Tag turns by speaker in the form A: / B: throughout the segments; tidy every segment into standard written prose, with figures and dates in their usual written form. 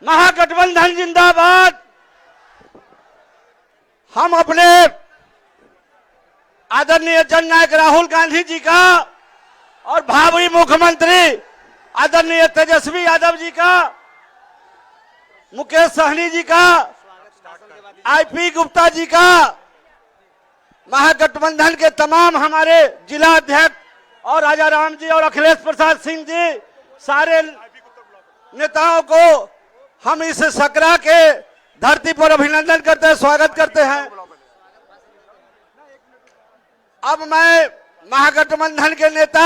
A: महागठबंधन जिंदाबाद। हम अपने आदरणीय जननायक राहुल गांधी जी का और भावी मुख्यमंत्री आदरणीय तेजस्वी यादव जी का, मुकेश सहनी जी का, आईपी गुप्ता जी का, महागठबंधन के तमाम हमारे जिला अध्यक्ष और राजा राम जी और अखिलेश प्रसाद सिंह जी, सारे नेताओं को हम इस सकरा के धरती पर अभिनंदन करते हैं, स्वागत करते हैं। अब मैं महागठबंधन के नेता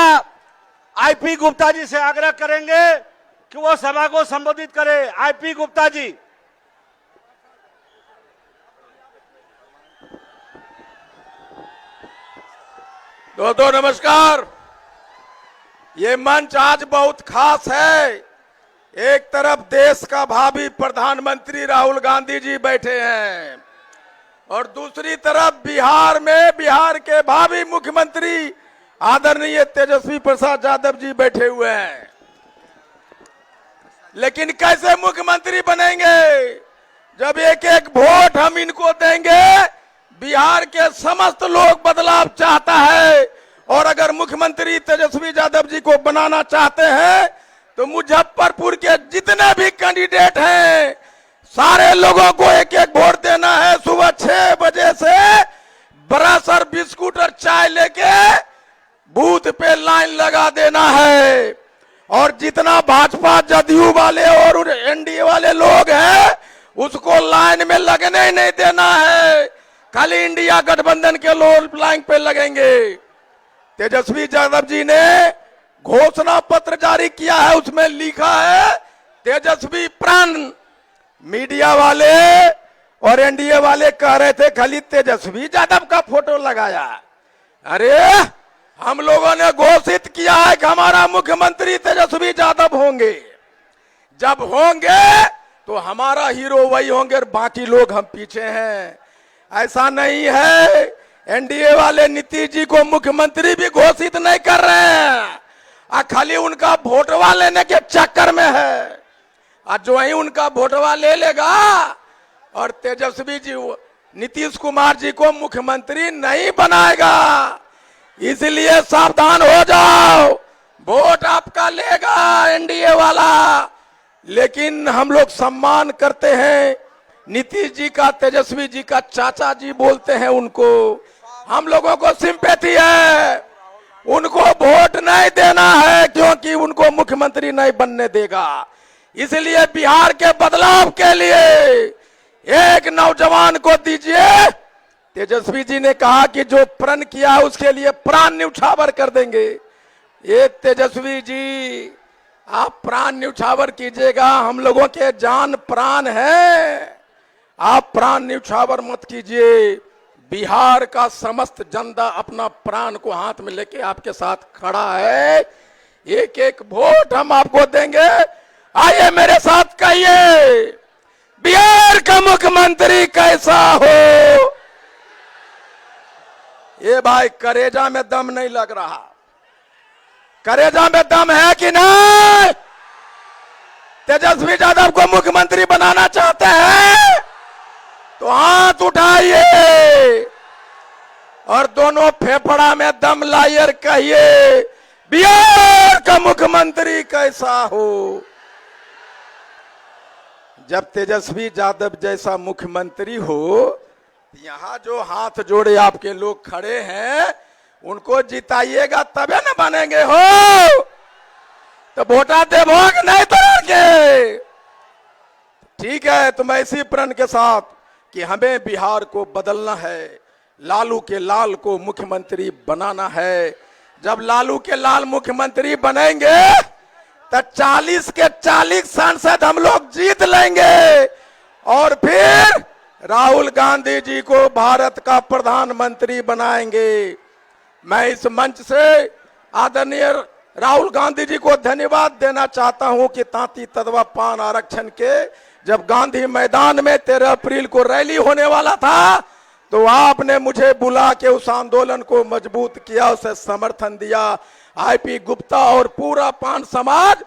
A: आईपी गुप्ता जी से आग्रह करेंगे कि वो सभा को संबोधित करें। आईपी गुप्ता जी।
B: दोस्तों नमस्कार। ये मंच आज बहुत खास है। एक तरफ देश का भावी प्रधानमंत्री राहुल गांधी जी बैठे हैं और दूसरी तरफ बिहार में बिहार के भावी मुख्यमंत्री आदरणीय तेजस्वी प्रसाद यादव जी बैठे हुए हैं। लेकिन कैसे मुख्यमंत्री बनेंगे जब एक एक वोट हम इनको देंगे? बिहार के समस्त लोग बदलाव चाहता है और अगर मुख्यमंत्री तेजस्वी यादव जी को बनाना चाहते हैं तो मुजफ्फरपुर के जितने भी कैंडिडेट हैं सारे लोगों को एक एक वोट देना है। सुबह 6 बजे से ब्रश और बिस्कुट और चाय लेके बूथ पे लाइन लगा देना है और जितना भाजपा जदयू वाले और एनडीए वाले लोग हैं उसको लाइन में लगने ही नहीं देना है। खाली इंडिया गठबंधन के लोग लाइन पे लगेंगे। तेजस्वी यादव जी ने घोषणा पत्र जारी किया है, उसमें लिखा है तेजस्वी प्राण। मीडिया वाले और एनडीए वाले कह रहे थे खाली तेजस्वी यादव का फोटो लगाया। अरे हम लोगों ने घोषित किया है कि हमारा मुख्यमंत्री तेजस्वी यादव होंगे। जब होंगे तो हमारा हीरो वही होंगे और बाकी लोग हम पीछे हैं। ऐसा नहीं है। एनडीए वाले नीतीश जी को मुख्यमंत्री भी घोषित नहीं कर रहे हैं, खाली उनका वोटवा लेने के चक्कर में है। और जो ही उनका वोटवा ले लेगा और तेजस्वी जी नीतीश कुमार जी को मुख्यमंत्री नहीं बनाएगा। इसलिए सावधान हो जाओ, वोट आपका लेगा एनडीए वाला। लेकिन हम लोग सम्मान करते हैं नीतीश जी का, तेजस्वी जी का चाचा जी बोलते हैं उनको। हम लोगों को सिंपैथी है। उनको वोट नहीं देना है क्योंकि उनको मुख्यमंत्री नहीं बनने देगा। इसलिए बिहार के बदलाव के लिए एक नौजवान को दीजिए। तेजस्वी जी ने कहा कि जो प्रण किया उसके लिए प्राण न्यौछावर कर देंगे। ये तेजस्वी जी आप प्राण न्यौछावर कीजिएगा, हम लोगों के जान प्राण है। आप प्राण न्यौछावर मत कीजिए। बिहार का समस्त जनता अपना प्राण को हाथ में लेके आपके साथ खड़ा है। एक एक वोट हम आपको देंगे। आइए मेरे साथ कहिए, बिहार का मुख्यमंत्री कैसा हो? ये भाई करेजा में दम नहीं लग रहा। करेजा में दम है कि नहीं? तेजस्वी यादव को मुख्यमंत्री बनाना चाहते हैं तो हाथ उठाइए और दोनों फेफड़ा में दम लाइए, कहिए बिहार का मुख्यमंत्री कैसा हो? जब तेजस्वी यादव जैसा मुख्यमंत्री हो, यहां जो हाथ जोड़े आपके लोग खड़े हैं उनको जिताइएगा तबे ना बनेंगे हो। तो वोटा देवोगे नहीं तो के। ठीक है, तो मैं इसी प्रण के साथ कि हमें बिहार को बदलना है, लालू के लाल को मुख्यमंत्री बनाना है। जब लालू के लाल मुख्यमंत्री बनेंगे तो 40 के 40 सांसद हम लोग जीत लेंगे और फिर राहुल गांधी जी को भारत का प्रधानमंत्री बनाएंगे। मैं इस मंच से आदरणीय राहुल गांधी जी को धन्यवाद देना चाहता हूं कि तांती तदवा पान आरक्षण के जब गांधी मैदान में 13 अप्रैल को रैली होने वाला था तो आपने मुझे बुला के उस आंदोलन को मजबूत किया, उसे समर्थन दिया। आईपी गुप्ता और पूरा पान समाज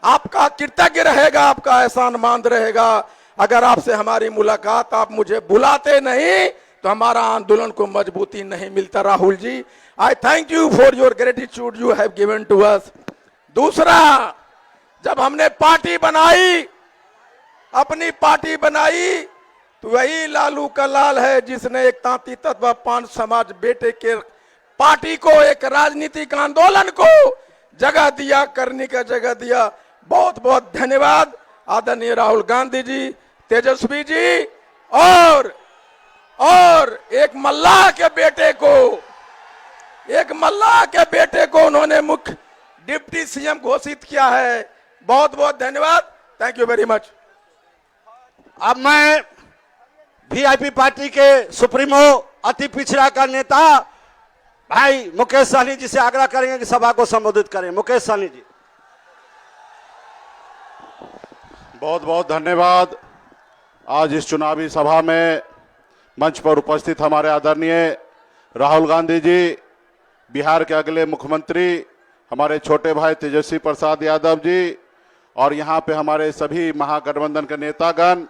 B: आपका कृतज्ञ रहेगा, आपका एहसानमंद रहेगा। अगर आपसे हमारी मुलाकात, आप मुझे बुलाते नहीं तो हमारा आंदोलन को मजबूती नहीं मिलता। Rahul ji, I thank you for your gratitude you have given to us. दूसरा, जब हमने पार्टी बनाई, अपनी पार्टी बनाई, तो वही लालू का लाल है जिसने एक तांती तत्व पान समाज बेटे के पार्टी को, एक राजनीतिक आंदोलन को जगह दिया, करने का जगह दिया। बहुत बहुत धन्यवाद आदरणीय राहुल गांधी जी, तेजस्वी जी, और एक मल्लाह के बेटे को उन्होंने मुख्य डिप्टी सीएम घोषित किया है। बहुत बहुत धन्यवाद, थैंक यू वेरी मच।
A: अब मैं वीआईपी पार्टी के सुप्रीमो अति पिछड़ा का नेता भाई मुकेश सहनी जी से आग्रह करेंगे कि सभा को संबोधित करें। मुकेश सहनी जी।
C: बहुत बहुत धन्यवाद। आज इस चुनावी सभा में मंच पर उपस्थित हमारे आदरणीय राहुल गांधी जी, बिहार के अगले मुख्यमंत्री हमारे छोटे भाई तेजस्वी प्रसाद यादव जी, और यहाँ पे हमारे सभी महागठबंधन के नेतागण,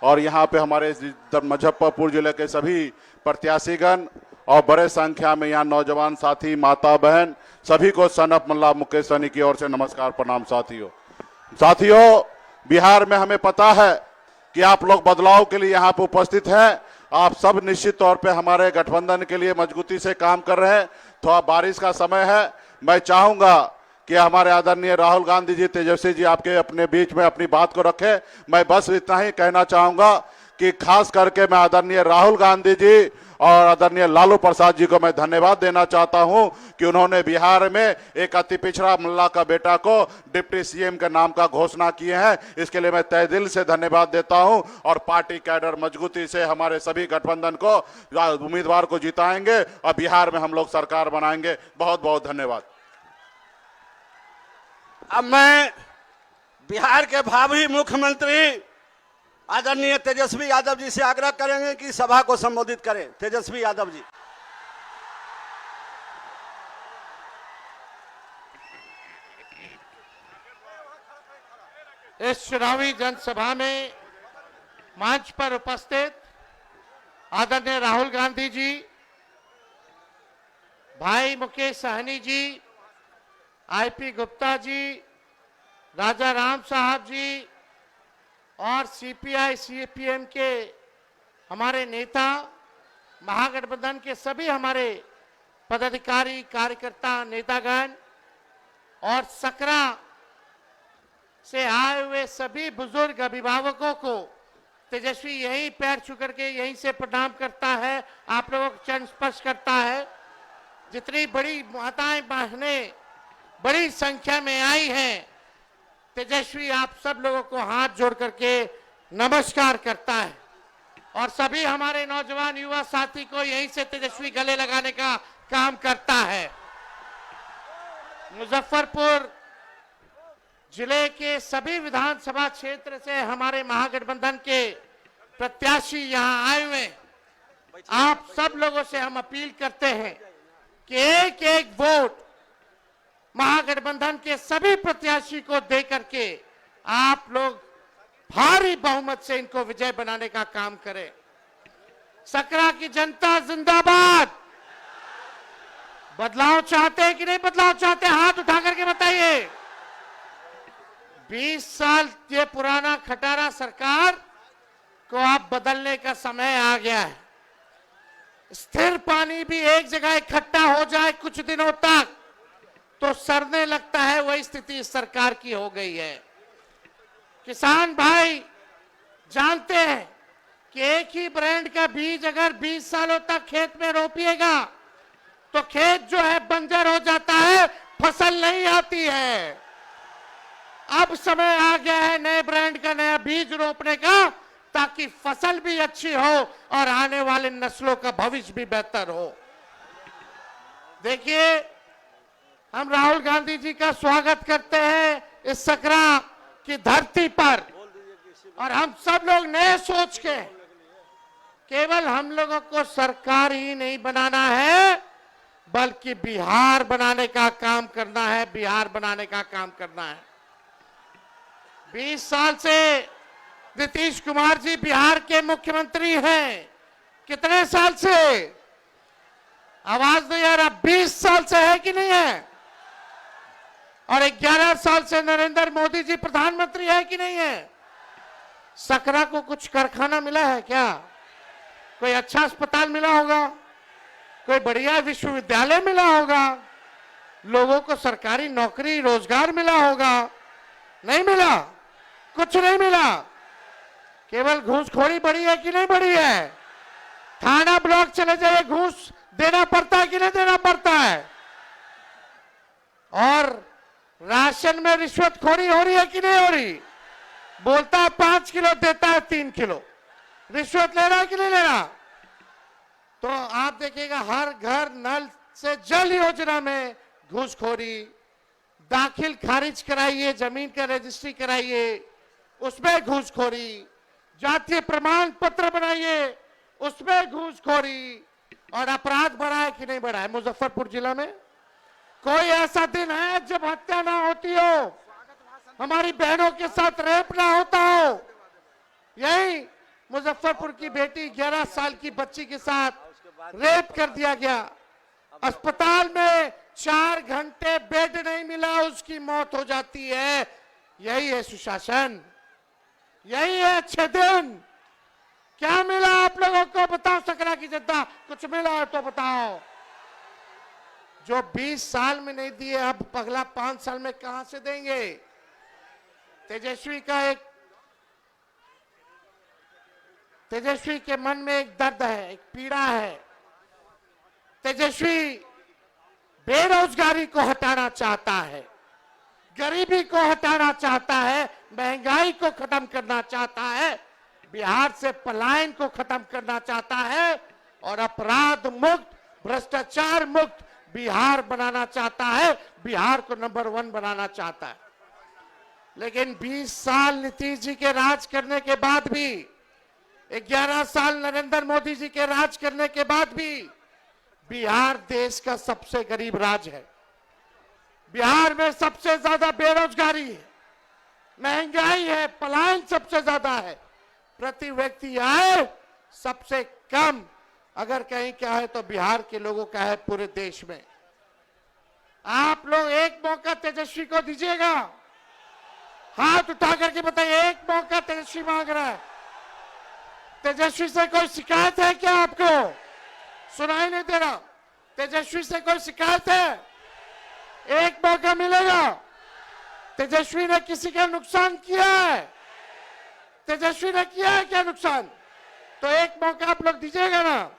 C: और यहाँ पे हमारे मुजफ्फरपुर जिले के सभी प्रत्याशीगण, और बड़े संख्या में यहाँ नौजवान साथी, माता बहन, सभी को सन ऑफ मल्ला मुकेश सहनी की ओर से नमस्कार, प्रणाम। साथियों, बिहार में हमें पता है कि आप लोग बदलाव के लिए यहाँ पे उपस्थित हैं। आप सब निश्चित तौर पे हमारे गठबंधन के लिए मजबूती से काम कर रहे हैं। थोड़ा बारिश का समय है, मैं चाहूंगा कि हमारे आदरणीय राहुल गांधी जी, तेजस्वी जी आपके अपने बीच में अपनी बात को रखें। मैं बस इतना ही कहना चाहूंगा कि खास करके मैं आदरणीय राहुल गांधी जी और आदरणीय लालू प्रसाद जी को मैं धन्यवाद देना चाहता हूं कि उन्होंने बिहार में एक अति पिछड़ा मल्ला का बेटा को डिप्टी सीएम के नाम का घोषणा किए हैं। इसके लिए मैं तहे दिल से धन्यवाद देता हूं, और पार्टी कैडर मजबूती से हमारे सभी गठबंधन को, उम्मीदवार को जिताएंगे और बिहार में हम लोग सरकार बनाएंगे। बहुत बहुत धन्यवाद।
A: अब मैं बिहार के भावी मुख्यमंत्री आदरणीय तेजस्वी यादव जी से आग्रह करेंगे कि सभा को संबोधित करें। तेजस्वी यादव जी।
D: इस चुनावी जनसभा में मंच पर उपस्थित आदरणीय राहुल गांधी जी, भाई मुकेश सहनी जी, आईपी गुप्ता जी, राजा राम साहब जी, और सीपीआई सीपीएम के हमारे नेता, महागठबंधन के सभी हमारे पदाधिकारी, कार्यकर्ता, नेतागण, और सकरा से आए हुए सभी बुजुर्ग अभिभावकों को तेजस्वी यही पैर छू करके यहीं से प्रणाम करता है, आप लोगों को चरण स्पर्श करता है। जितनी बड़ी माताएं बहनें बड़ी संख्या में आई हैं, तेजस्वी आप सब लोगों को हाथ जोड़ करके नमस्कार करता है, और सभी हमारे नौजवान युवा साथी को यहीं से तेजस्वी गले लगाने का काम करता है। मुजफ्फरपुर जिले के सभी विधानसभा क्षेत्र से हमारे महागठबंधन के प्रत्याशी यहां आए हुए। आप सब लोगों से हम अपील करते हैं कि एक एक वोट महागठबंधन के सभी प्रत्याशी को दे करके आप लोग भारी बहुमत से इनको विजय बनाने का काम करें। सकरा की जनता जिंदाबाद। बदलाव चाहते हैं कि नहीं बदलाव चाहते? हाथ उठा करके बताइए। 20 साल ये पुराना खटारा सरकार को आप बदलने का समय आ गया है। स्थिर पानी भी एक जगह इकट्ठा हो जाए कुछ दिनों तक तो सड़ने लगता है, वही स्थिति इस सरकार की हो गई है। किसान भाई जानते हैं कि एक ही ब्रांड का बीज अगर 20 सालों तक खेत में रोपिएगा तो खेत जो है बंजर हो जाता है, फसल नहीं आती है। अब समय आ गया है नए ब्रांड का नया बीज रोपने का, ताकि फसल भी अच्छी हो और आने वाले नस्लों का भविष्य भी बेहतर हो। देखिए, हम राहुल गांधी जी का स्वागत करते हैं इस सकरा की धरती पर, और हम सब लोग नए सोच के केवल हम लोगों को सरकार ही नहीं बनाना है, बल्कि बिहार बनाने का काम करना है, बिहार बनाने का काम करना है। 20 साल से नीतीश कुमार जी बिहार के मुख्यमंत्री हैं। कितने साल से? आवाज नहीं आ रहा। 20 साल से है कि नहीं है? और 11 साल से नरेंद्र मोदी जी प्रधानमंत्री है कि नहीं है? सकरा को कुछ कारखाना मिला है क्या? कोई अच्छा अस्पताल मिला होगा? कोई बढ़िया विश्वविद्यालय मिला होगा? लोगों को सरकारी नौकरी रोजगार मिला होगा? नहीं मिला, कुछ नहीं मिला। केवल घूसखोरी बढ़ी है कि नहीं बढ़ी है? थाना ब्लॉक चले जाइए, घूस देना पड़ता है कि नहीं देना पड़ता है? और राशन में रिश्वतखोरी हो रही है कि नहीं हो रही? बोलता है 5 किलो, देता है 3 किलो। रिश्वत ले रहा है कि नहीं ले रहा? तो आप देखिएगा हर घर नल से जल योजना में घूसखोरी। दाखिल खारिज कराइए, जमीन का रजिस्ट्री कराइए, उसमें घूसखोरी। जातीय प्रमाण पत्र बनाइए, उसमें घूसखोरी। और अपराध बढ़ा है कि नहीं बढ़ा है? मुजफ्फरपुर जिला में कोई ऐसा दिन है जब हत्या ना होती हो, हमारी बहनों के साथ रेप ना होता हो? यही मुजफ्फरपुर की बेटी 11 साल की बच्ची के साथ रेप कर दिया गया। अस्पताल में 4 घंटे बेड नहीं मिला, उसकी मौत हो जाती है। यही है सुशासन, यही है अच्छे दिन। क्या मिला आप लोगों को? बताओ सकरा की जनता, कुछ मिला है तो बताओ। जो 20 साल में नहीं दिए, अब अगला 5 साल में कहां से देंगे? तेजस्वी के मन में एक दर्द है, एक पीड़ा है। तेजस्वी बेरोजगारी को हटाना चाहता है, गरीबी को हटाना चाहता है, महंगाई को खत्म करना चाहता है, बिहार से पलायन को खत्म करना चाहता है और अपराध मुक्त, भ्रष्टाचार मुक्त बिहार बनाना चाहता है, बिहार को नंबर 1 बनाना चाहता है। लेकिन 20 साल नीतीश जी के राज करने के बाद भी, 11 साल नरेंद्र मोदी जी के राज करने के बाद भी बिहार देश का सबसे गरीब राज्य है। बिहार में सबसे ज्यादा बेरोजगारी है, महंगाई है, पलायन सबसे ज्यादा है, प्रति व्यक्ति आय सबसे कम अगर कहीं क्या है तो बिहार के लोगों का है पूरे देश में। आप लोग एक मौका तेजस्वी को दीजिएगा? हाथ उठा करके बताइए, एक मौका तेजस्वी मांग रहा है। तेजस्वी से कोई शिकायत है क्या आपको? सुनाई नहीं दे रहा। तेजस्वी से कोई शिकायत है? एक मौका मिलेगा। तेजस्वी ने किसी का नुकसान किया है? तेजस्वी ने किया है क्या नुकसान? तो एक मौका आप लोग दीजिएगा ना?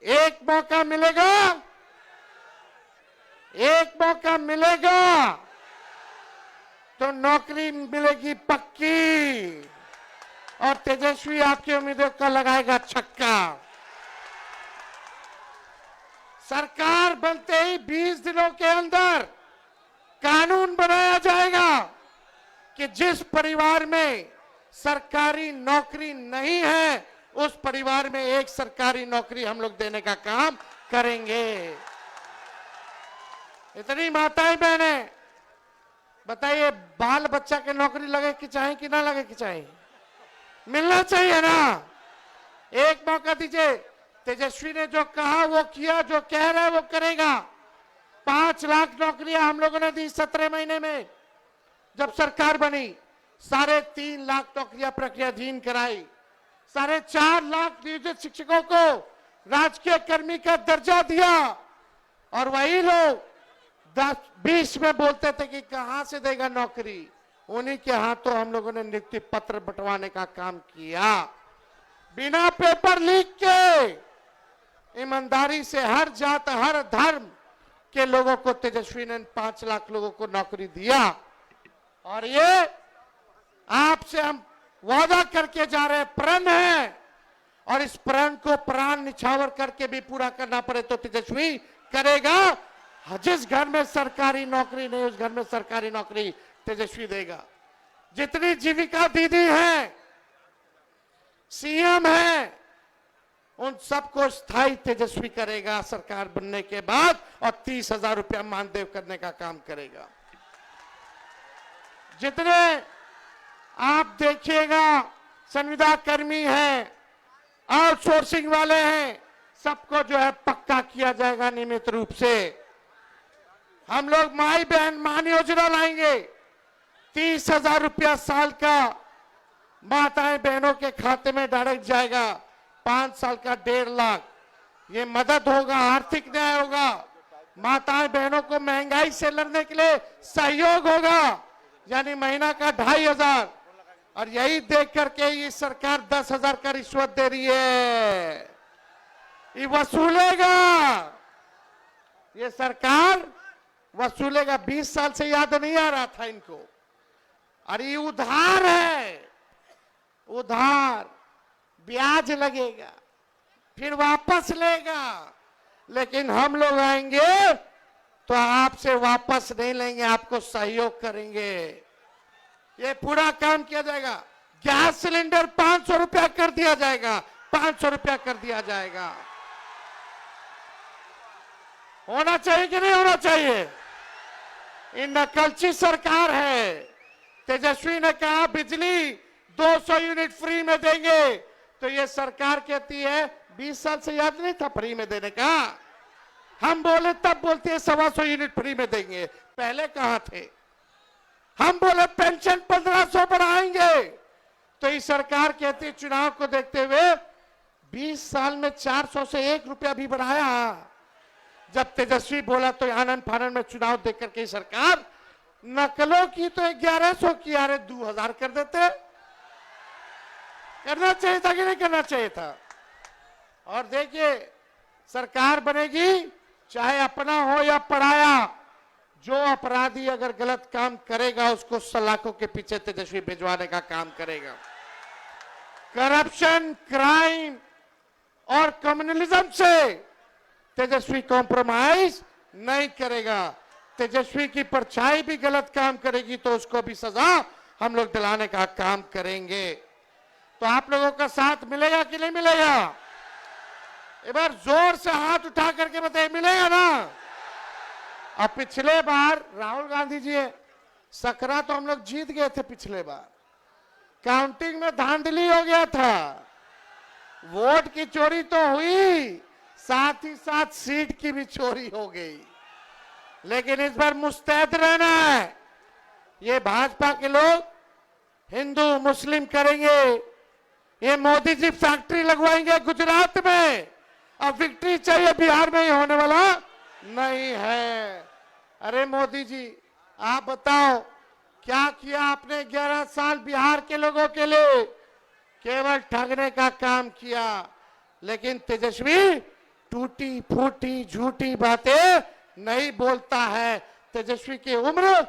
D: एक मौका मिलेगा, एक मौका मिलेगा तो नौकरी मिलेगी पक्की और तेजस्वी आपकी उम्मीदों का लगाएगा छक्का। सरकार बनते ही 20 दिनों के अंदर कानून बनाया जाएगा कि जिस परिवार में सरकारी नौकरी नहीं है उस परिवार में एक सरकारी नौकरी हम लोग देने का काम करेंगे। इतनी माताएं बहनें बताइए, बाल बच्चा के नौकरी लगे कि चाहे कि ना लगे कि चाहे? मिलना चाहिए ना? एक मौका दीजिए। तेजस्वी ने जो कहा वो किया, जो कह रहा है वो करेगा। 5 लाख नौकरियां हम लोगों ने दी 17 महीने में जब सरकार बनी। 3.5 लाख नौकरियां प्रक्रियाधीन कराई। 4.5 लाख नियोजित शिक्षकों को राजकीय कर्मी का दर्जा दिया। और वही लोग 10-20 में बोलते थे कि कहां से देगा नौकरी, उन्हीं के हाथों हम लोगों ने नियुक्ति पत्र बंटवाने का काम किया। बिना पेपर लीक के ईमानदारी से हर जात हर धर्म के लोगों को तेजस्वी ने 5 लाख लोगों को नौकरी दिया। और ये आपसे हम वादा करके जा रहे हैं, प्रण है, और इस प्रण को प्राण निछावर करके भी पूरा करना पड़े तो तेजस्वी करेगा। जिस घर में सरकारी नौकरी नहीं उस घर में सरकारी नौकरी तेजस्वी देगा। जितनी जीविका दीदी है, सीएम है, उन सबको स्थायी तेजस्वी करेगा सरकार बनने के बाद और 30,000 रुपया मानदेय करने का काम करेगा। जितने आप देखिएगा संविदा कर्मी हैं, आउटसोर्सिंग वाले हैं, सबको जो है पक्का किया जाएगा नियमित रूप से। हम लोग माई बहन मान योजना लाएंगे, 30,000 रुपया साल का माताएं बहनों के खाते में डायरेक्ट जाएगा, 5 साल का 1.5 लाख। ये मदद होगा, आर्थिक न्याय होगा, माताएं बहनों को महंगाई से लड़ने के लिए सहयोग होगा, यानी महीना का 2,500। और यही देख करके ये सरकार 10,000 का रिश्वत दे रही है, ये वसूलेगा, ये सरकार वसूलेगा। 20 साल से याद नहीं आ रहा था इनको। और ये उधार है, उधार, ब्याज लगेगा, फिर वापस लेगा। लेकिन हम लोग आएंगे तो आपसे वापस नहीं लेंगे, आपको सहयोग करेंगे। ये पूरा काम किया जाएगा। गैस सिलेंडर 500 रुपया कर दिया जाएगा, 500 रुपया कर दिया जाएगा। होना चाहिए कि नहीं होना चाहिए? ये नकलची सरकार है। तेजस्वी ने कहा बिजली 200 यूनिट फ्री में देंगे, तो ये सरकार कहती है 20 साल से याद नहीं था फ्री में देने का। हम बोले तब बोलते हैं 125 यूनिट फ्री में देंगे, पहले कहां थे? हम बोले पेंशन 1500 बढ़ाएंगे, तो ये सरकार कहती है चुनाव को देखते हुए 20 साल में 400 से 1 रुपया भी बढ़ाया। जब तेजस्वी बोला तो आनंद फानंद में चुनाव देख करके सरकार नकलों की तो 1100 की, अरे 2000 कर देते। करना चाहिए था कि नहीं करना चाहिए था? और देखिए सरकार बनेगी, चाहे अपना हो या पराया, जो अपराधी अगर गलत काम करेगा उसको सलाखों के पीछे तेजस्वी भिजवाने का काम करेगा। करप्शन, क्राइम और कम्युनलिज्म से तेजस्वी कॉम्प्रोमाइज नहीं करेगा। तेजस्वी की परछाई भी गलत काम करेगी तो उसको भी सजा हम लोग दिलाने का काम करेंगे। तो आप लोगों का साथ मिलेगा कि नहीं मिलेगा? एक बार जोर से हाथ उठा करके बताइए, मिलेगा ना? अब पिछले बार राहुल गांधी जी सकरा तो हम लोग जीत गए थे, पिछले बार काउंटिंग में धांधली हो गया था, वोट की चोरी तो हुई, साथ ही साथ सीट की भी चोरी हो गई। लेकिन इस बार मुस्तैद रहना है। ये भाजपा के लोग हिंदू मुस्लिम करेंगे, ये मोदी जी फैक्ट्री लगवाएंगे गुजरात में, अब विक्ट्री चाहिए बिहार में ही होने वाला नहीं है। अरे मोदी जी आप बताओ क्या किया आपने? 11 साल बिहार के लोगों के लिए केवल ठगने का काम किया। लेकिन तेजस्वी टूटी फूटी झूठी बातें नहीं बोलता है। तेजस्वी की उम्र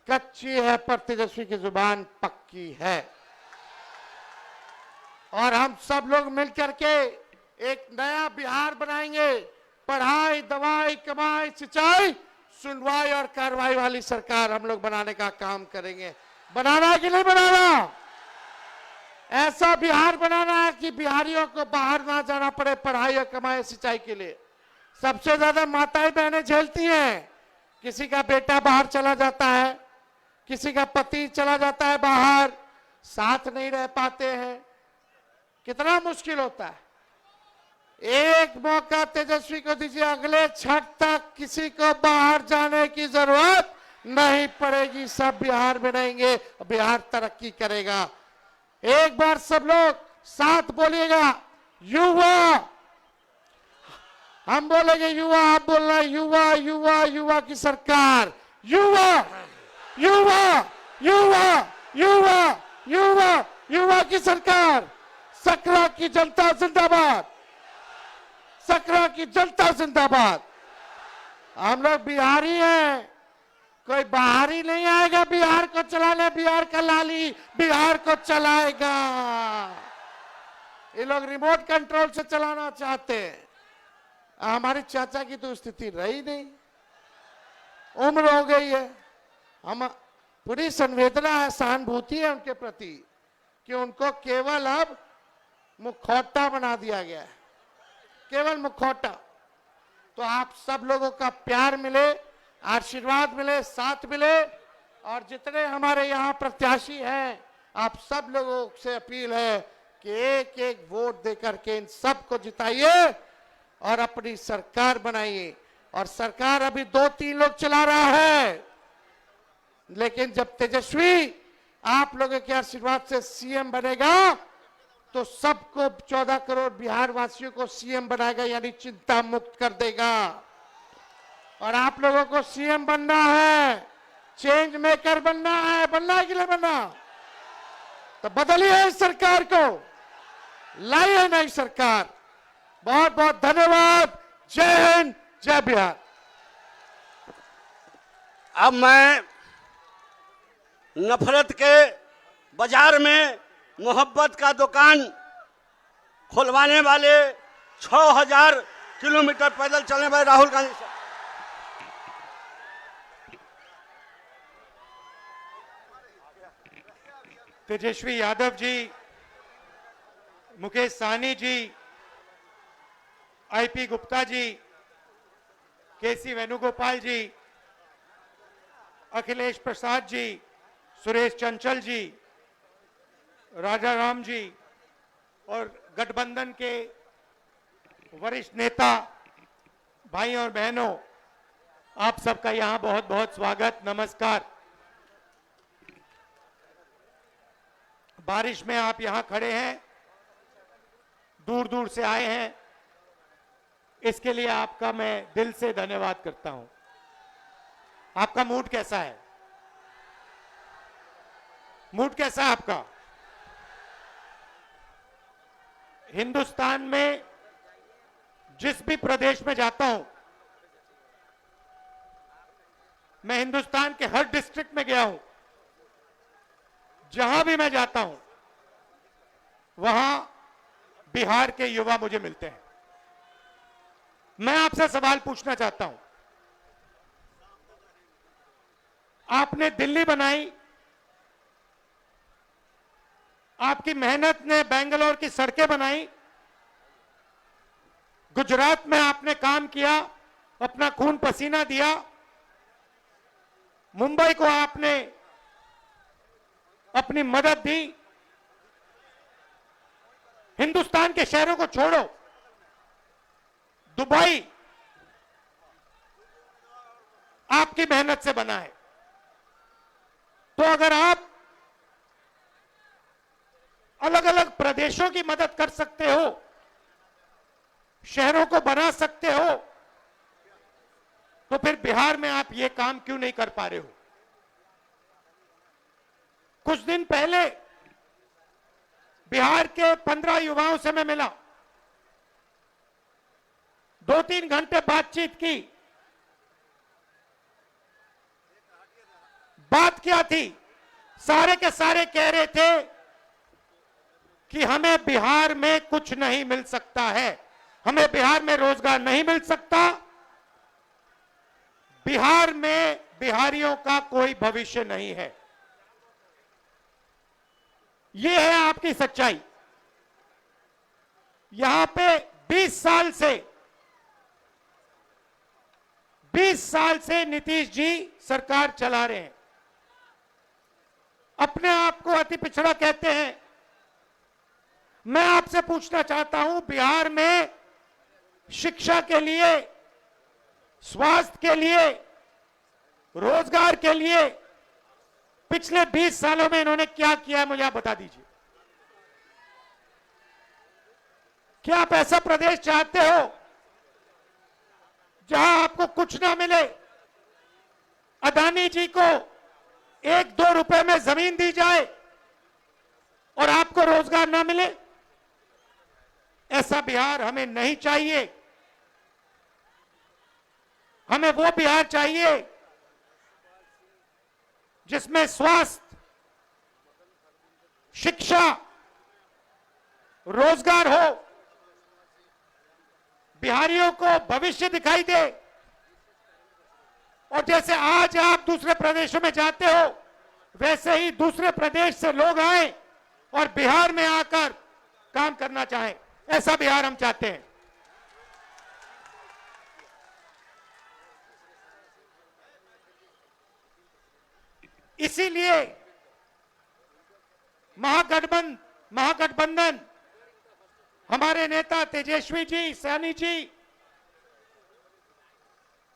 D: कच्ची है पर तेजस्वी की जुबान पक्की है। और हम सब लोग मिलकर के एक नया बिहार बनाएंगे। पढ़ाई, दवाई, कमाई, सिंचाई, सुनवाई और कार्रवाई वाली सरकार हम लोग बनाने का काम करेंगे। बनाना है कि नहीं बनाना? ऐसा बिहार बनाना है कि बिहारियों को बाहर ना जाना पड़े पढ़ाई और कमाई सिंचाई के लिए। सबसे ज्यादा माताएं बहनें झेलती हैं। किसी का बेटा बाहर चला जाता है, किसी का पति चला जाता है बाहर, साथ नहीं रह पाते हैं, कितना मुश्किल होता है। एक मौका तेजस्वी को दीजिए, अगले छठ तक किसी को बाहर जाने की जरूरत नहीं पड़ेगी। सब बिहार में रहेंगे, बिहार तरक्की करेगा। एक बार सब लोग साथ बोलिएगा, युवा। हम बोलेंगे युवा, आप बोलना युवा युवा युवा की सरकार। युवा युवा युवा युवा युवा युवा की सरकार। सकरा की जनता जिंदाबाद, सकरा की जनता जिंदाबाद। हम लोग बिहारी हैं, कोई बाहरी नहीं आएगा बिहार को चलाने। बिहार का लाली बिहार को चलाएगा। ये लोग रिमोट कंट्रोल से चलाना चाहते हैं। हमारी चाचा की तो स्थिति रही नहीं, उम्र हो गई है। हम पूरी संवेदना है, सहानुभूति है उनके प्रति कि उनको केवल अब मुखौटा बना दिया गया है, केवल मुखौटा। तो आप सब लोगों का प्यार मिले, आशीर्वाद मिले, साथ मिले, और जितने हमारे यहाँ प्रत्याशी हैं, आप सब लोगों से अपील है कि एक एक वोट देकर के इन सबको जिताइए और अपनी सरकार बनाइए। और सरकार अभी 2-3 लोग चला रहा है, लेकिन जब तेजस्वी आप लोगों के आशीर्वाद से सीएम बनेगा तो सबको 14 करोड़ बिहार वासियों को सीएम बनाएगा, यानी चिंता मुक्त कर देगा। और आप लोगों को सीएम बनना है, चेंज मेकर बनना है कि नहीं बनना? तो बदलिए इस सरकार को, लाइए नई सरकार। बहुत बहुत धन्यवाद। जय हिंद, जय बिहार।
A: अब मैं नफरत के बाजार में मोहब्बत का दुकान खुलवाने वाले 6000 किलोमीटर पैदल चलने वाले राहुल गांधी साहब,
E: तेजस्वी यादव जी, मुकेश सहनी जी, आईपी गुप्ता जी, केसी वेणुगोपाल जी, अखिलेश प्रसाद जी, सुरेश चंचल जी, राजा राम जी और गठबंधन के वरिष्ठ नेता भाई और बहनों, आप सबका यहां बहुत बहुत स्वागत, नमस्कार। बारिश में आप यहां खड़े हैं, दूर दूर से आए हैं, इसके लिए आपका मैं दिल से धन्यवाद करता हूं। आपका मूड कैसा है? मूड कैसा है आपका? हिंदुस्तान में जिस भी प्रदेश में जाता हूं, मैं हिंदुस्तान के हर डिस्ट्रिक्ट में गया हूं, जहां भी मैं जाता हूं वहां बिहार के युवा मुझे मिलते हैं। मैं आपसे सवाल पूछना चाहता हूं, आपने दिल्ली बनाई, आपकी मेहनत ने बेंगलोर की सड़कें बनाई, गुजरात में आपने काम किया, अपना खून पसीना दिया, मुंबई को आपने अपनी मदद दी। हिंदुस्तान के शहरों को छोड़ो, दुबई आपकी मेहनत से बना है। तो अगर आप अलग अलग प्रदेशों की मदद कर सकते हो, शहरों को बना सकते हो, तो फिर बिहार में आप ये काम क्यों नहीं कर पा रहे हो? कुछ दिन पहले बिहार के 15 युवाओं से मैं मिला, 2-3 घंटे बातचीत की। बात क्या थी? सारे के सारे कह रहे थे कि हमें बिहार में कुछ नहीं मिल सकता है, हमें बिहार में रोजगार नहीं मिल सकता, बिहार में बिहारियों का कोई भविष्य नहीं है। यह है आपकी सच्चाई। यहां पे 20 साल से नीतीश जी सरकार चला रहे हैं। अपने आप को अति पिछड़ा कहते हैं। मैं आपसे पूछना चाहता हूं, बिहार में शिक्षा के लिए, स्वास्थ्य के लिए, रोजगार के लिए पिछले 20 सालों में इन्होंने क्या किया है, मुझे आप बता दीजिए। क्या आप ऐसा प्रदेश चाहते हो जहां आपको कुछ ना मिले? अदानी जी को 1-2 रुपए में जमीन दी जाए और आपको रोजगार ना मिले? ऐसा बिहार हमें नहीं चाहिए। हमें वो बिहार चाहिए जिसमें स्वास्थ्य, शिक्षा, रोजगार हो, बिहारियों को भविष्य दिखाई दे। और जैसे आज आप दूसरे प्रदेशों में जाते हो, वैसे ही दूसरे प्रदेश से लोग आए और बिहार में आकर काम करना चाहें। ऐसा बिहार हम चाहते हैं। इसीलिए महागठबंधन हमारे नेता तेजस्वी जी, सहनी जी,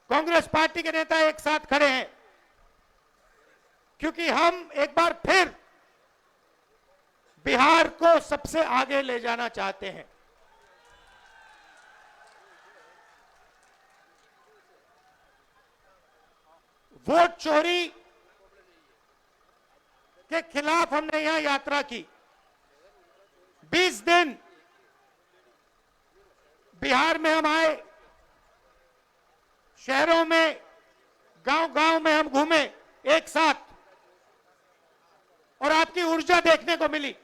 E: कांग्रेस पार्टी के नेता एक साथ खड़े हैं, क्योंकि हम एक बार फिर बिहार को सबसे आगे ले जाना चाहते हैं। वोट चोरी के खिलाफ हमने यहां यात्रा की। 20 दिन बिहार में हम आए, शहरों में, गांव-गांव में हम घूमे एक साथ, और आपकी ऊर्जा देखने को मिली,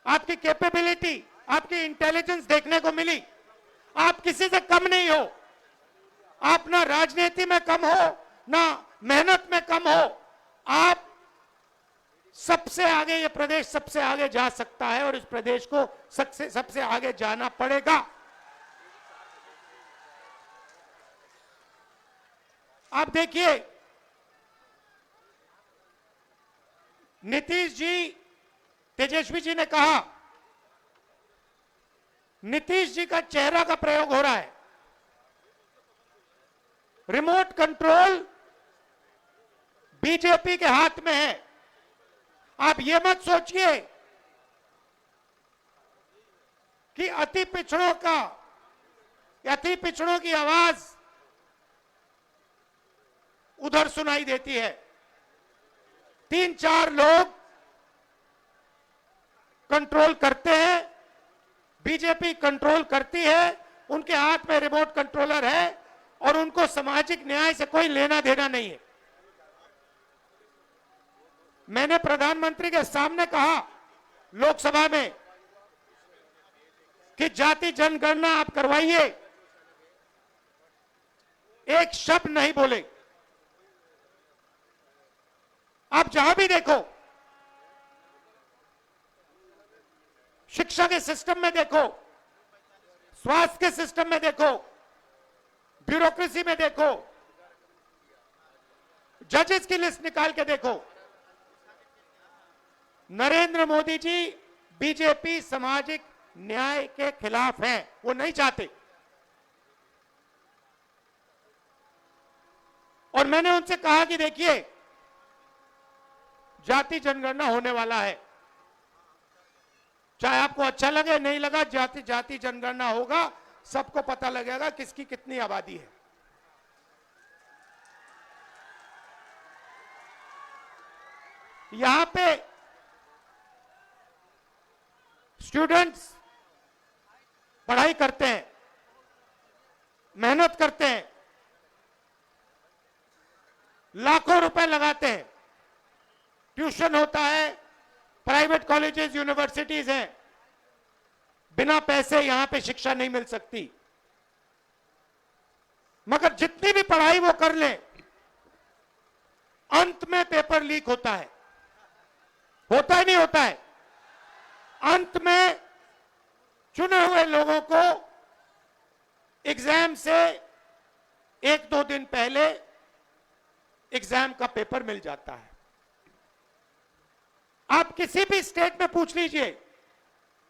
E: आपकी कैपेबिलिटी, आपकी इंटेलिजेंस देखने को मिली। आप किसी से कम नहीं हो, आप ना राजनीति में कम हो, ना मेहनत में कम हो। आप सबसे आगे, ये प्रदेश सबसे आगे जा सकता है और इस प्रदेश को सबसे आगे जाना पड़ेगा। आप देखिए, नीतीश जी, तेजस्वी जी ने कहा, नीतीश जी का चेहरा का प्रयोग हो रहा है। रिमोट कंट्रोल बीजेपी के हाथ में है। आप ये मत सोचिए कि अति पिछड़ों की आवाज उधर सुनाई देती है। 3-4 लोग कंट्रोल करते हैं, बीजेपी कंट्रोल करती है, उनके हाथ में रिमोट कंट्रोलर है और उनको सामाजिक न्याय से कोई लेना देना नहीं है। मैंने प्रधानमंत्री के सामने कहा लोकसभा में कि जाति जनगणना आप करवाइए, एक शब्द नहीं बोले। आप जहां भी देखो, शिक्षा के सिस्टम में देखो, स्वास्थ्य के सिस्टम में देखो, ब्यूरोक्रेसी में देखो, जजेस की लिस्ट निकाल के देखो, नरेंद्र मोदी जी बीजेपी सामाजिक न्याय के खिलाफ हैं, वो नहीं चाहते। और मैंने उनसे कहा कि देखिए, जाति जनगणना होने वाला है, चाहे आपको अच्छा लगे नहीं लगा, जाति जनगणना होगा, सबको पता लगेगा किसकी कितनी आबादी है। यहां पे स्टूडेंट्स पढ़ाई करते हैं, मेहनत करते हैं, लाखों रुपए लगाते हैं, ट्यूशन होता है, प्राइवेट कॉलेजेस, यूनिवर्सिटीज हैं, बिना पैसे यहां पे शिक्षा नहीं मिल सकती। मगर जितनी भी पढ़ाई वो कर लें, अंत में पेपर लीक होता है। होता ही नहीं होता है। अंत में चुने हुए लोगों को एग्जाम से 1-2 दिन पहले एग्जाम का पेपर मिल जाता है। आप किसी भी स्टेट में पूछ लीजिए,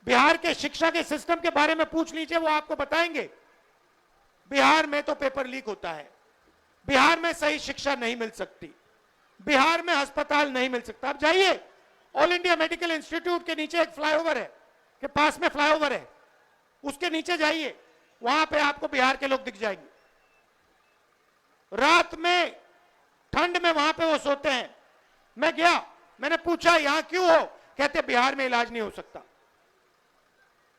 E: बिहार के शिक्षा के सिस्टम के बारे में पूछ लीजिए, वो आपको बताएंगे बिहार में तो पेपर लीक होता है, बिहार में सही शिक्षा नहीं मिल सकती, बिहार में अस्पताल नहीं मिल सकता। आप जाइए, ऑल इंडिया मेडिकल इंस्टीट्यूट के नीचे एक फ्लाईओवर है, के पास में फ्लाईओवर है, उसके नीचे जाइए, वहां पे आपको बिहार के लोग दिख जाएंगे। रात में ठंड में वहां पे वो सोते हैं। मैं गया, मैंने पूछा यहां क्यों हो, कहते बिहार में इलाज नहीं हो सकता।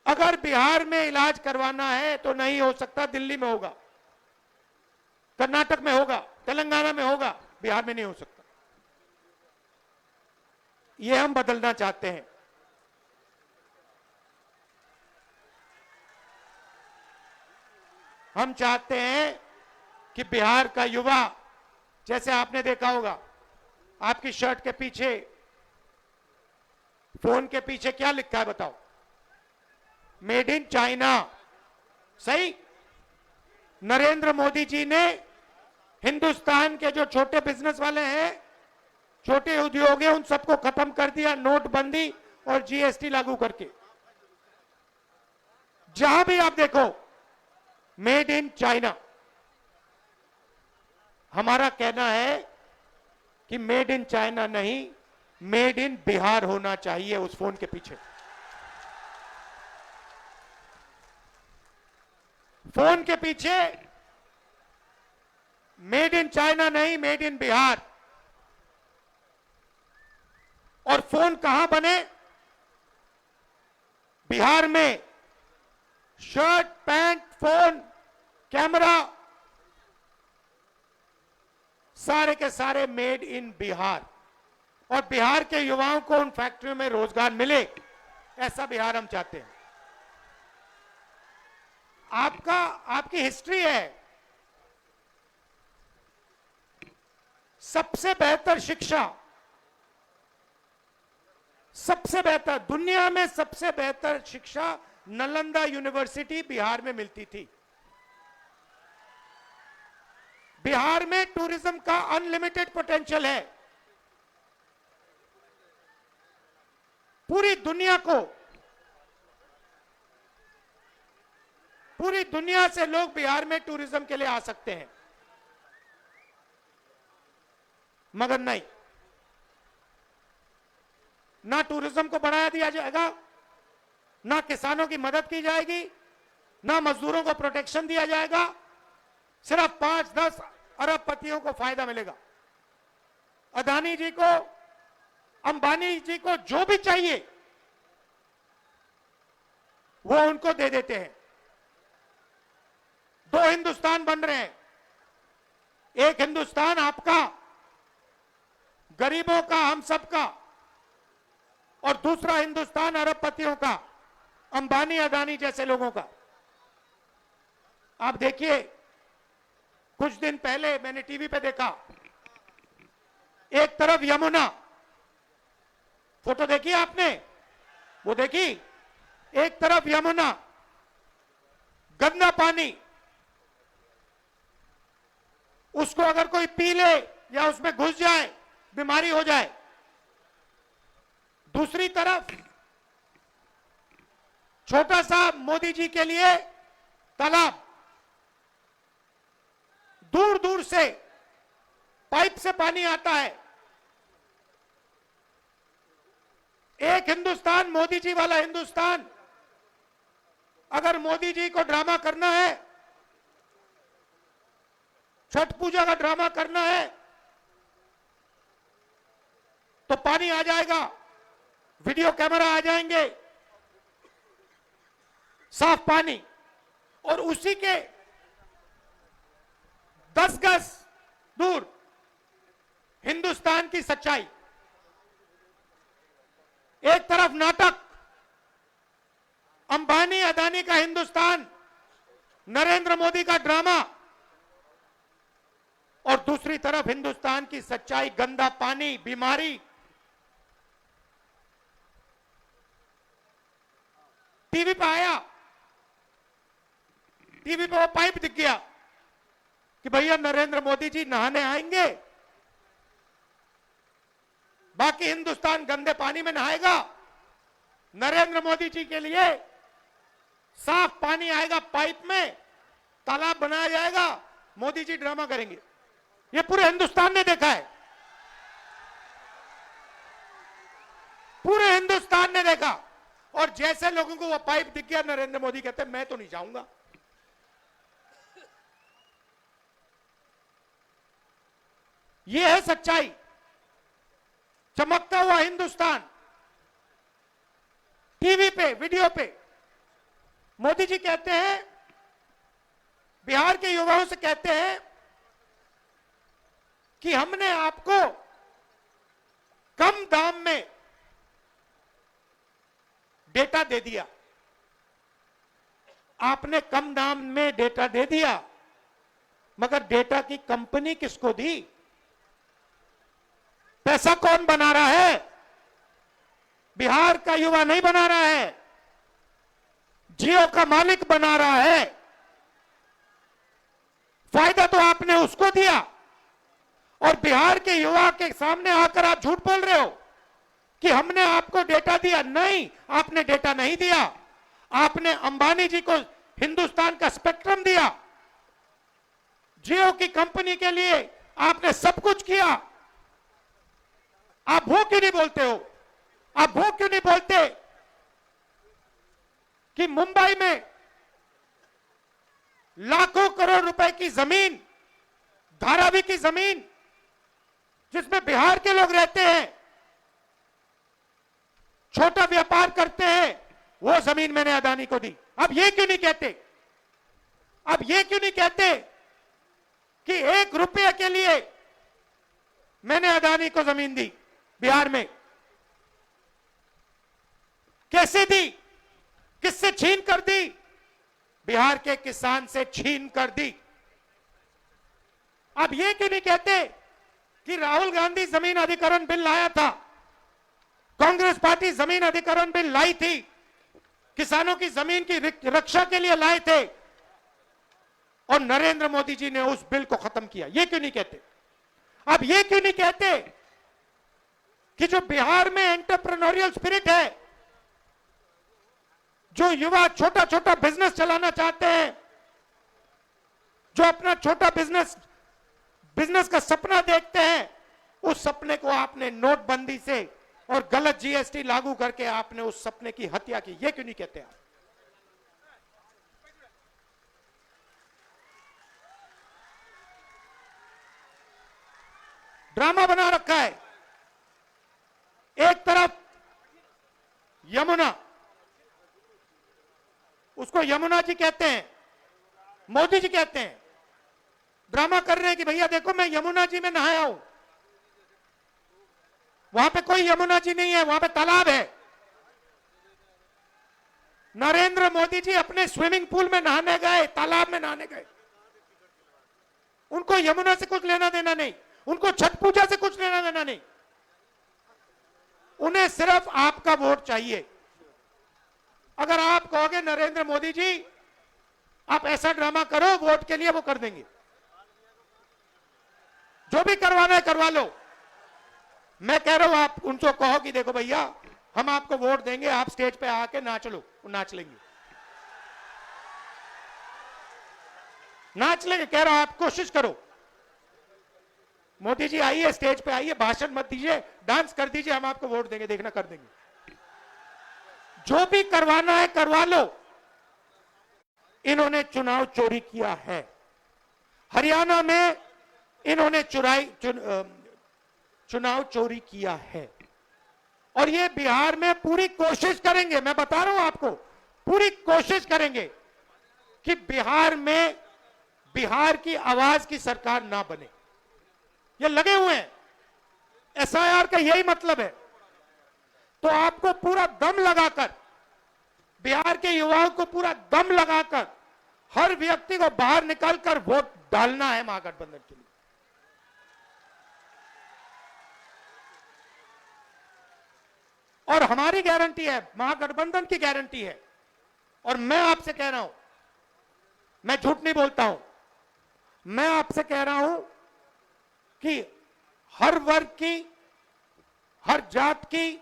E: अगर बिहार में इलाज करवाना है तो नहीं हो सकता, दिल्ली में होगा, कर्नाटक में होगा, तेलंगाना में होगा, बिहार में नहीं हो सकता। ये हम बदलना चाहते हैं। हम चाहते हैं कि बिहार का युवा, जैसे आपने देखा होगा, आपकी शर्ट के पीछे, फोन के पीछे क्या लिखा है बताओ? Made in China. सही? नरेंद्र मोदी जी ने हिंदुस्तान के जो छोटे बिजनेस वाले हैं, छोटे उद्योग है उन सबको खत्म कर दिया, नोटबंदी और जीएसटी लागू करके। जहां भी आप देखो मेड इन चाइना। हमारा कहना है कि मेड इन चाइना नहीं, मेड इन बिहार होना चाहिए उस फोन के पीछे। फोन के पीछे मेड इन चाइना नहीं, मेड इन बिहार। और फोन कहां बने? बिहार में शर्ट, पैंट, फोन, कैमरा सारे के सारे मेड इन बिहार। और बिहार के युवाओं को उन फैक्ट्रियों में रोजगार मिले, ऐसा बिहार हम चाहते हैं। आपकी हिस्ट्री है। सबसे बेहतर शिक्षा, सबसे बेहतर, दुनिया में सबसे बेहतर शिक्षा नालंदा यूनिवर्सिटी बिहार में मिलती थी। बिहार में टूरिज्म का अनलिमिटेड पोटेंशियल है। पूरी दुनिया से लोग बिहार में टूरिज्म के लिए आ सकते हैं, मगर नहीं, ना टूरिज्म को बढ़ाया दिया जाएगा, ना किसानों की मदद की जाएगी, ना मजदूरों को प्रोटेक्शन दिया जाएगा। सिर्फ 5-10 अरबपतियों को फायदा मिलेगा। अदानी जी को, अंबानी जी को जो भी चाहिए वो उनको दे देते हैं। 2 हिंदुस्तान बन रहे हैं। एक हिंदुस्तान आपका, गरीबों का, हम सबका, और दूसरा हिंदुस्तान अरबपतियों का, अंबानी अदानी जैसे लोगों का। आप देखिए, कुछ दिन पहले मैंने टीवी पे देखा, एक तरफ यमुना, फोटो देखी आपने? वो देखी? एक तरफ यमुना, गंदा पानी, उसको अगर कोई पी ले या उसमें घुस जाए बीमारी हो जाए। दूसरी तरफ छोटा सा मोदी जी के लिए तालाब, दूर दूर से पाइप से पानी आता है। एक हिंदुस्तान, मोदी जी वाला हिंदुस्तान। अगर मोदी जी को ड्रामा करना है, छठ पूजा का ड्रामा करना है, तो पानी आ जाएगा, वीडियो कैमरा आ जाएंगे, साफ पानी, और उसी के 10 गज दूर हिंदुस्तान की सच्चाई। एक तरफ नाटक, अंबानी अदानी का हिंदुस्तान, नरेंद्र मोदी का ड्रामा, और दूसरी तरफ हिंदुस्तान की सच्चाई, गंदा पानी, बीमारी। टीवी पे आया, टीवी पे वो पाइप दिख गया कि भैया नरेंद्र मोदी जी नहाने आएंगे, बाकी हिंदुस्तान गंदे पानी में नहाएगा। नरेंद्र मोदी जी के लिए साफ पानी आएगा पाइप में, तालाब बनाया जाएगा, मोदी जी ड्रामा करेंगे। ये पूरे हिंदुस्तान ने देखा है, पूरे हिंदुस्तान ने देखा। और जैसे लोगों को वो पाइप दिख गया, नरेंद्र मोदी कहते मैं तो नहीं जाऊंगा। ये है सच्चाई, चमकता हुआ हिंदुस्तान। टीवी पे, वीडियो पे मोदी जी कहते हैं, बिहार के युवाओं से कहते हैं कि हमने आपको कम दाम में डेटा दे दिया। आपने कम दाम में डेटा दे दिया, मगर डेटा की कंपनी किसको दी? पैसा कौन बना रहा है? बिहार का युवा नहीं बना रहा है, जियो का मालिक बना रहा है। फायदा तो आपने उसको दिया, और बिहार के युवा के सामने आकर आप झूठ बोल रहे हो कि हमने आपको डेटा दिया। नहीं, आपने डेटा नहीं दिया। आपने अंबानी जी को हिंदुस्तान का स्पेक्ट्रम दिया। जियो की कंपनी के लिए आपने सब कुछ किया। आप वो क्यों नहीं बोलते हो? आप वो क्यों नहीं बोलते कि मुंबई में लाखों करोड़ रुपए की जमीन, धारावी की जमीन, जिसमें बिहार के लोग रहते हैं, छोटा व्यापार करते हैं, वो जमीन मैंने अदानी को दी। अब ये क्यों नहीं कहते? अब ये क्यों नहीं कहते कि 1 रुपये के लिए मैंने अदानी को जमीन दी बिहार में? कैसे दी? किससे छीन कर दी? बिहार के किसान से छीन कर दी। अब ये क्यों नहीं कहते कि राहुल गांधी जमीन अधिग्रहण बिल लाया था, कांग्रेस पार्टी जमीन अधिग्रहण बिल लाई थी, किसानों की जमीन की रक्षा के लिए लाए थे, और नरेंद्र मोदी जी ने उस बिल को खत्म किया? ये क्यों नहीं कहते? अब ये क्यों नहीं कहते कि जो बिहार में एंटरप्रेन्योरियल स्पिरिट है, जो युवा छोटा छोटा बिजनेस चलाना चाहते हैं, जो अपना छोटा बिजनेस का सपना देखते हैं, उस सपने को आपने नोटबंदी से और गलत जीएसटी लागू करके आपने उस सपने की हत्या की? ये क्यों नहीं कहते आप? ड्रामा बना रखा है। एक तरफ यमुना, उसको यमुना जी कहते हैं, मोदी जी कहते हैं, ड्रामा कर रहे हैं कि भैया देखो मैं यमुना जी में नहाया हूं। वहां पे कोई यमुना जी नहीं है, वहां पे तालाब है। नरेंद्र मोदी जी अपने स्विमिंग पूल में नहाने गए, तालाब में नहाने गए। उनको यमुना से कुछ लेना देना नहीं, उनको छठ पूजा से कुछ लेना देना नहीं। उन्हें सिर्फ आपका वोट चाहिए। अगर आप कहोगे नरेंद्र मोदी जी आप ऐसा ड्रामा करो वोट के लिए, वो कर देंगे। जो भी करवाना है करवा लो। मैं कह रहा हूं आप उनको कहो कि देखो भैया हम आपको वोट देंगे, आप स्टेज पे आके नाच लो, वो नाच लेंगे। नाच लेंगे, कह रहा हूं आप कोशिश करो। मोदी जी आइए, स्टेज पे आइए, भाषण मत दीजिए, डांस कर दीजिए, हम आपको वोट देंगे, देखना कर देंगे। जो भी करवाना है करवा लो। इन्होंने चुनाव चोरी किया है। हरियाणा में इन्होंने चुनाव चोरी किया है, और ये बिहार में पूरी कोशिश करेंगे। मैं बता रहा हूं आपको, पूरी कोशिश करेंगे कि बिहार में बिहार की आवाज की सरकार ना बने। ये लगे हुए हैं। एसआईआर का यही मतलब है। तो आपको पूरा दम लगाकर, बिहार के युवाओं को पूरा दम लगाकर, हर व्यक्ति को बाहर निकालकर वोट डालना है महागठबंधन के लिए। और हमारी गारंटी है, महागठबंधन की गारंटी है। और मैं आपसे कह रहा हूं, मैं झूठ नहीं बोलता हूं, मैं आपसे कह रहा हूं कि हर वर्ग की, हर जात की,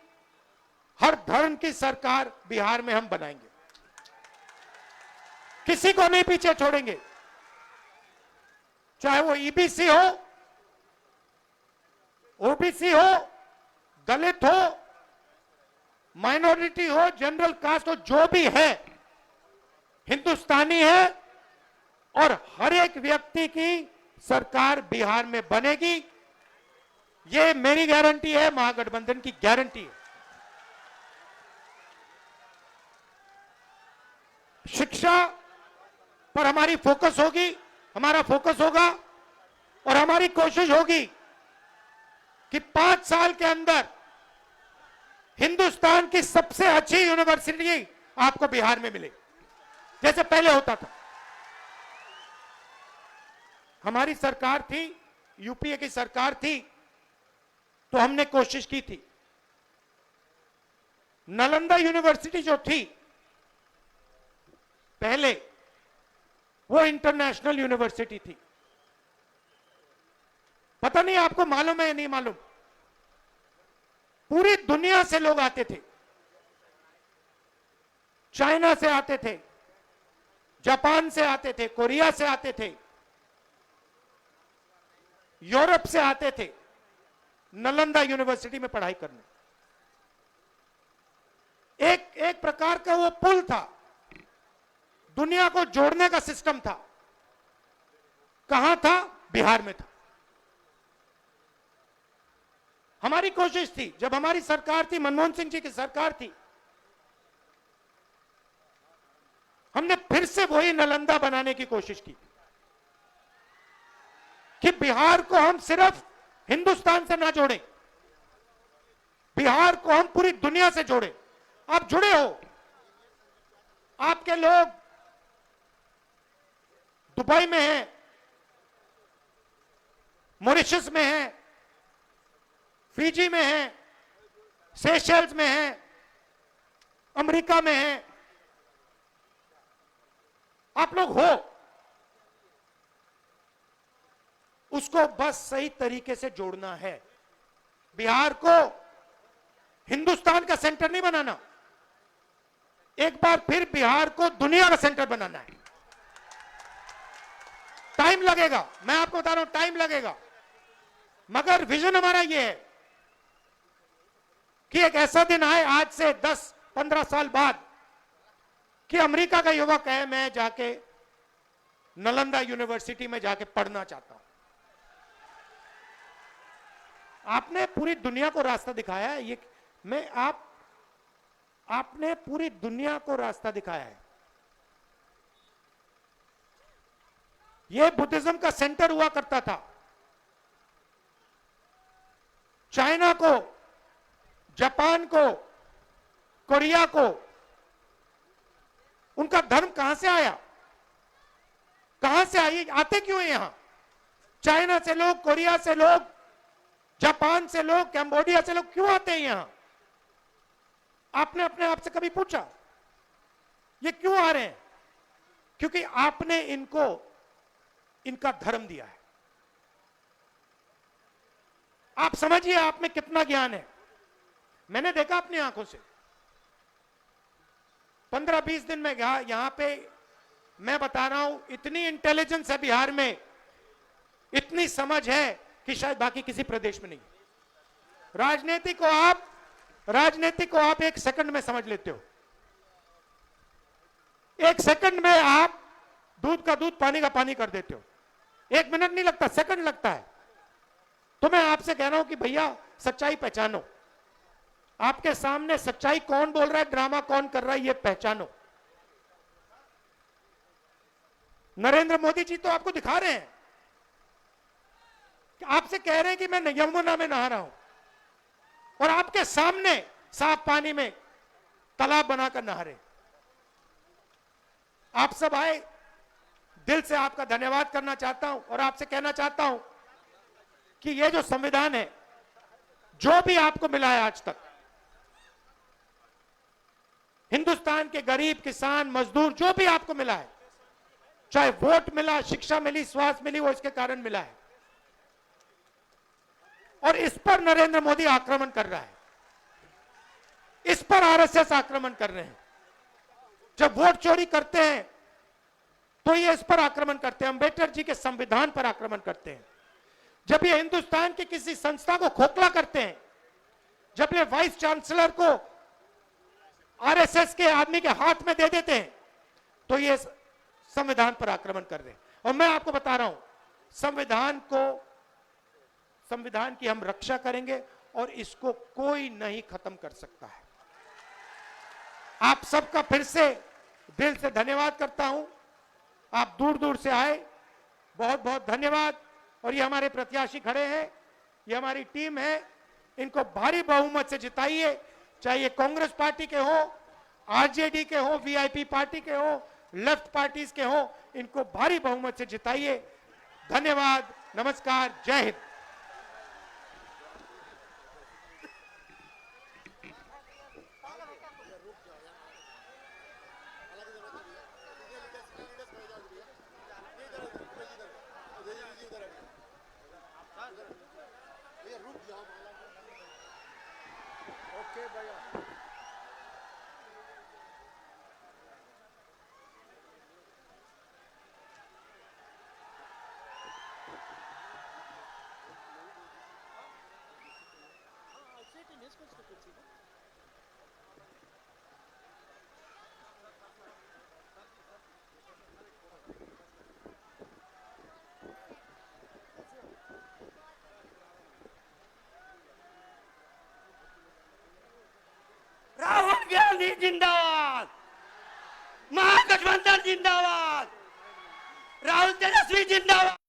E: हर धर्म की सरकार बिहार में हम बनाएंगे। किसी को नहीं पीछे छोड़ेंगे। चाहे वो ईबीसी हो, ओबीसी हो, दलित हो, माइनॉरिटी हो, जनरल कास्ट हो, जो भी है हिंदुस्तानी है, और हर एक व्यक्ति की सरकार बिहार में बनेगी। ये मेरी गारंटी है, महागठबंधन की गारंटी है। शिक्षा पर हमारी फोकस होगी, हमारा फोकस होगा, और हमारी कोशिश होगी कि 5 साल के अंदर हिंदुस्तान की सबसे अच्छी यूनिवर्सिटी आपको बिहार में मिले, जैसे पहले होता था। हमारी सरकार थी, यूपीए की सरकार थी, तो हमने कोशिश की थी। नालंदा यूनिवर्सिटी जो थी पहले, वो इंटरनेशनल यूनिवर्सिटी थी। पता नहीं आपको मालूम है या नहीं मालूम, पूरी दुनिया से लोग आते थे। चाइना से आते थे, जापान से आते थे, कोरिया से आते थे, यूरोप से आते थे नालंदा यूनिवर्सिटी में पढ़ाई करने। एक प्रकार का वो पुल था, दुनिया को जोड़ने का सिस्टम था। कहां था? बिहार में था। हमारी कोशिश थी, जब हमारी सरकार थी, मनमोहन सिंह जी की सरकार थी, हमने फिर से वही नालंदा बनाने की कोशिश की कि बिहार को हम सिर्फ हिंदुस्तान से ना जोड़ें, बिहार को हम पूरी दुनिया से जोड़ें। आप जुड़े हो, आपके लोग दुबई में हैं, मॉरिशस में हैं, फिजी में हैं, सेशल्स में हैं, अमेरिका में हैं। आप लोग हो, उसको बस सही तरीके से जोड़ना है। बिहार को हिंदुस्तान का सेंटर नहीं बनाना, एक बार फिर बिहार को दुनिया का सेंटर बनाना है। टाइम लगेगा, मैं आपको बता रहा हूं, टाइम लगेगा, मगर विजन हमारा यह है कि एक ऐसा दिन आए आज से 10-15 साल बाद कि अमेरिका का युवक कहे मैं जाके नालंदा यूनिवर्सिटी में जाके पढ़ना चाहता हूं। आपने पूरी दुनिया को रास्ता दिखाया है, ये मैं आपने पूरी दुनिया को रास्ता दिखाया है। यह बुद्धिज्म का सेंटर हुआ करता था। चाइना को, जापान को, कोरिया को, उनका धर्म कहां से आया? कहां से आई? आते क्यों हैं यहां? चाइना से लोग, कोरिया से लोग, जापान से लोग, कैम्बोडिया से लोग क्यों आते हैं यहां? आपने अपने आप से कभी पूछा ये क्यों आ रहे हैं? क्योंकि आपने इनको इनका धर्म दिया है। आप समझिए आप में कितना ज्ञान है। मैंने देखा अपनी आंखों से, 15-20 दिन में यहां पे मैं बता रहा हूं, इतनी इंटेलिजेंस है बिहार में, इतनी समझ है कि शायद बाकी किसी प्रदेश में नहीं। राजनीति को आप 1 सेकंड में समझ लेते हो। 1 सेकंड में आप दूध का दूध, पानी का पानी कर देते हो। 1 मिनट नहीं लगता, सेकंड लगता है। तो मैं आपसे कह रहा हूं कि भैया सच्चाई पहचानो। आपके सामने सच्चाई कौन बोल रहा है, ड्रामा कौन कर रहा है, ये पहचानो। नरेंद्र मोदी जी तो आपको दिखा रहे हैं, आपसे कह रहे हैं कि मैं यमुना में नहा रहा हूं, और आपके सामने साफ पानी में तालाब बनाकर नहा रहे। आप सब आए, दिल से आपका धन्यवाद करना चाहता हूं और आपसे कहना चाहता हूं कि यह जो संविधान है, जो भी आपको मिला है आज तक, हिंदुस्तान के गरीब, किसान, मजदूर, जो भी आपको मिला है, चाहे वोट मिला, शिक्षा मिली, स्वास्थ्य मिली, वो इसके कारण मिला है। और इस पर नरेंद्र मोदी आक्रमण कर रहा है, इस पर आरएसएस आक्रमण कर रहे हैं। जब वोट चोरी करते हैं तो ये इस पर आक्रमण करते हैं, अंबेडकर जी के संविधान पर आक्रमण करते हैं। जब ये हिंदुस्तान की किसी संस्था को खोखला करते हैं, जब ये वाइस चांसलर को आरएसएस के आदमी के हाथ में दे देते हैं, तो ये संविधान पर आक्रमण कर रहे हैं। और मैं आपको बता रहा हूं, संविधान की हम रक्षा करेंगे और इसको कोई नहीं खत्म कर सकता है। आप सबका फिर से दिल से धन्यवाद करता हूं। आप दूर दूर से आए, बहुत बहुत धन्यवाद। और ये हमारे प्रत्याशी खड़े हैं, ये हमारी टीम है, इनको भारी बहुमत से जिताइए, चाहे ये कांग्रेस पार्टी के हो, आरजेडी के हो, वीआईपी पार्टी के हो, लेफ्ट पार्टीज के हो, इनको भारी बहुमत से जिताइए। धन्यवाद, नमस्कार, जय हिंद।
F: राहुल गांधी जिंदाबाद, महागठबंधन जिंदाबाद, राहुल तेजस्वी जिंदाबाद।